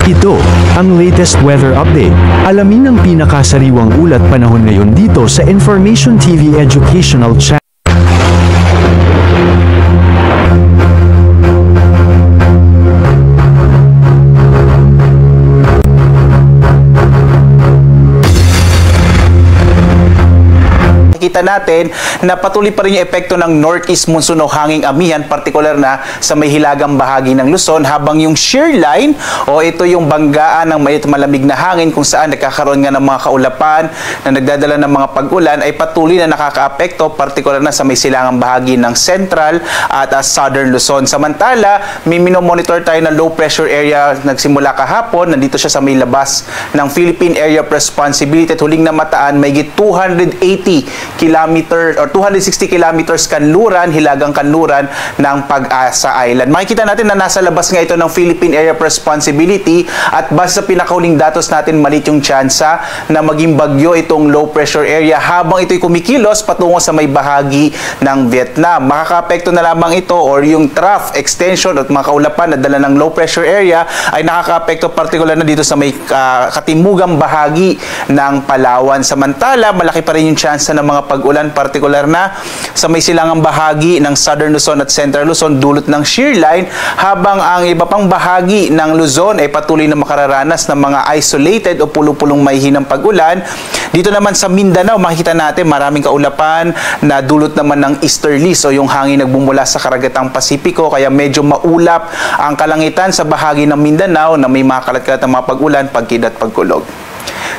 Ito, ang latest weather update. Alamin ang pinakasariwang ulat panahon ngayon dito sa Information TV Educational Channel. Kita natin na patuloy pa rin yung epekto ng northeast monsoon o hanging amihan, partikular na sa may hilagang bahagi ng Luzon, habang yung shear line o ito yung banggaan ng may malamig na hangin kung saan nagkakaroon nga ng mga kaulapan na nagdadala ng mga pag-ulan ay patuloy na nakakaapekto, partikular na sa may silangang bahagi ng central at southern Luzon. Samantala, may minomonitor tayo na low pressure area nagsimula kahapon, nandito siya sa may labas ng Philippine Area of Responsibility at huling namataan may 280 kilometer or 260 kilometers kanluran, hilagang kanluran ng Pag-asa Island. Makikita natin na nasa labas nga ito ng Philippine Area of Responsibility at base sa pinakahuling datos natin, malit yung tsansa na maging bagyo itong low pressure area habang ito'y kumikilos patungo sa may bahagi ng Vietnam. Makakaapekto na lamang ito or yung trough extension at mga kaulapan na dala ng low pressure area ay nakakaapekto partikular na dito sa may katimugang bahagi ng Palawan. Samantala, malaki pa rin yung tsansa ng mga pag-ulan, partikular na sa may silangang bahagi ng Southern Luzon at Central Luzon dulot ng shear line, habang ang iba pang bahagi ng Luzon ay patuloy na makararanas ng mga isolated o pulupulong mahihinang pag-ulan. Dito naman sa Mindanao, makikita natin maraming kaulapan na dulot naman ng easterlies o yung hangin nagbumula sa karagatang Pasipiko, kaya medyo maulap ang kalangitan sa bahagi ng Mindanao na may mga kalat-kalat na mga pag-ulan, pagkid at pagkulog.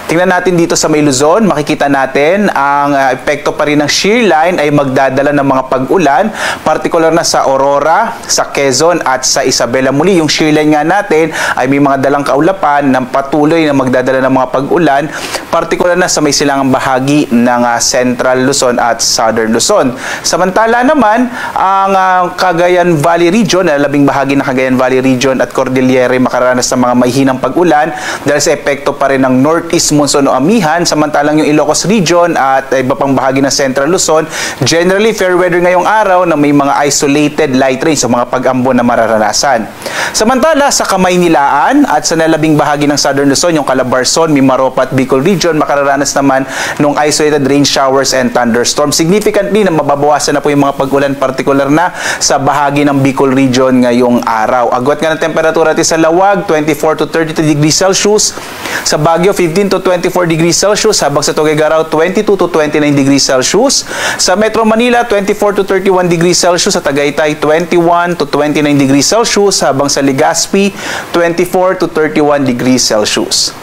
Tingnan natin dito sa may Luzon, makikita natin ang epekto pa rin ng shear line ay magdadala ng mga pag-ulan, partikular na sa Aurora, sa Quezon at sa Isabela. Muli, yung shear line nga natin ay may mga dalang kaulapan na patuloy na magdadala ng mga pag-ulan, partikular na sa may silangang bahagi ng Central Luzon at Southern Luzon. Samantala naman, ang Cagayan Valley Region, labing bahagi ng Cagayan Valley Region at Cordillera makararanas ng mga mahihinang pag-ulan dahil sa epekto pa rin ng northeast monsoon o amihan. Samantalang yung Ilocos Region at iba pang bahagi ng Central Luzon, generally fair weather ngayong araw na may mga isolated light rain sa mga pag-ambon na mararanasan. Samantala, sa Kamaynilaan at sa nalabing bahagi ng Southern Luzon, yung Calabarzon, Mimaropa at Bicol Region, makararanas naman ng isolated rain showers and thunderstorms. Significantly na mababawasan na po yung mga pag-ulan, partikular na sa bahagi ng Bicol Region ngayong araw. Agwat nga ng temperatura natin sa Lawag, 24 to 32 degrees Celsius. Sa Baguio, 15 to 24 degrees Celsius, habang sa Tuguegarao 22 to 29 degrees Celsius. Sa Metro Manila, 24 to 31 degrees Celsius. Sa Tagaytay, 21 to 29 degrees Celsius, habang sa Legazpi, 24 to 31 degrees Celsius.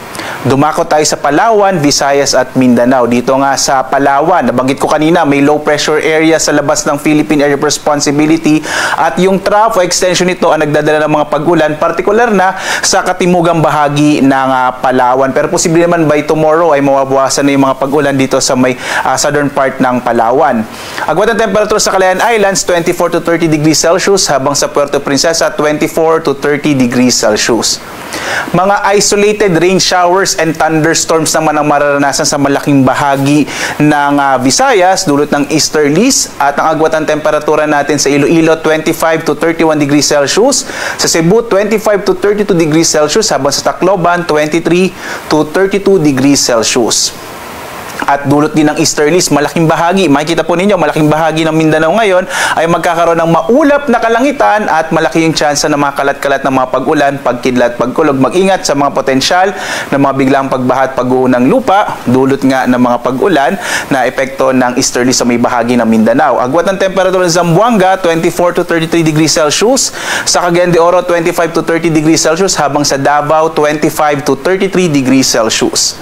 Dumako tayo sa Palawan, Visayas at Mindanao. Dito nga sa Palawan, nabanggit ko kanina, may low pressure area sa labas ng Philippine Area of Responsibility at yung trough o extension nito ang nagdadala ng mga pag-ulan, partikular na sa katimugang bahagi ng Palawan. Pero posible naman by tomorrow ay mawabawasan na yung mga pag-ulan dito sa may southern part ng Palawan. Agwat ang temperature sa Calayan Islands, 24 to 30 degrees Celsius, habang sa Puerto Princesa, 24 to 30 degrees Celsius. Mga isolated rain showers and thunderstorms naman ang mararanasan sa malaking bahagi ng Visayas dulot ng easterlies, at ang agwat ng temperatura natin sa Iloilo 25 to 31 degrees Celsius, sa Cebu 25 to 32 degrees Celsius, habang sa Tacloban 23 to 32 degrees Celsius. At dulot din ng easterlies, malaking bahagi, makikita po ninyo, malaking bahagi ng Mindanao ngayon ay magkakaroon ng maulap na kalangitan at malaki yung tsansa ng mga kalat-kalat ng mga pag-ulan, pagkidlat, pagkulog. Mag-ingat sa mga potensyal ng mga biglang pagbaha at pagguho ng lupa, dulot nga ng mga pag-ulan na epekto ng easterlies sa may bahagi ng Mindanao. Agwat ng temperatura ng Zamboanga, 24 to 33 degrees Celsius, sa Cagayan de Oro, 25 to 30 degrees Celsius, habang sa Davao, 25 to 33 degrees Celsius.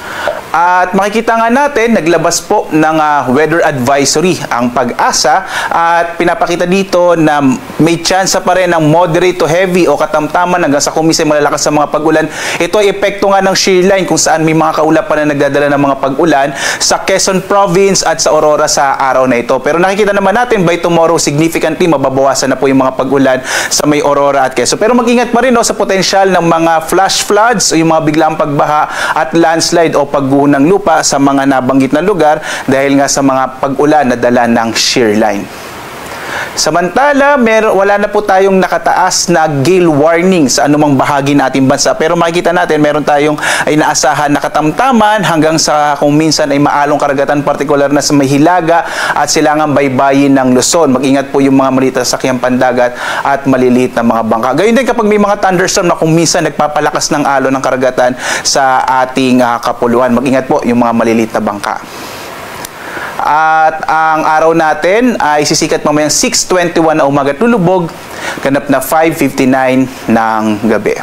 At makikita nga natin, naglabas po ng weather advisory ang Pag-asa at pinapakita dito na may tsansa pa rin ng moderate to heavy o katamtaman hanggang sa kumisay malalakas sa mga pag-ulan. Ito ay epekto nga ng shear line kung saan may mga kaulapan na nagdadala ng mga pag-ulan sa Quezon Province at sa Aurora sa araw na ito. Pero nakikita naman natin by tomorrow significantly mababawasan na po yung mga pag-ulan sa may Aurora at Quezon. Pero mag-ingat pa rin sa potensyal ng mga flash floods o yung mga biglang pagbaha at landslide o pagguho ng lupa sa mga nabanggit na lugar dahil nga sa mga pag-ulan na dala ng shear line. Samantala, wala na po tayong nakataas na gale warning sa anumang bahagi ng ating bansa. Pero makikita natin, meron tayong inaasahan na katamtaman hanggang sa kung minsan ay maalong karagatan, partikular na sa may hilaga at silangang baybayin ng Luzon. Mag-ingat po yung mga maliit na sakyang pandagat at maliliit na mga bangka. Gayun din kapag may mga thunderstorm na kung minsan nagpapalakas ng alon ng karagatan sa ating kapuluan. Mag-ingat po yung mga maliliit na bangka. At ang araw natin ay sisikat mamayang 6:21 na umaga at lulubog, ganap na 5:59 ng gabi.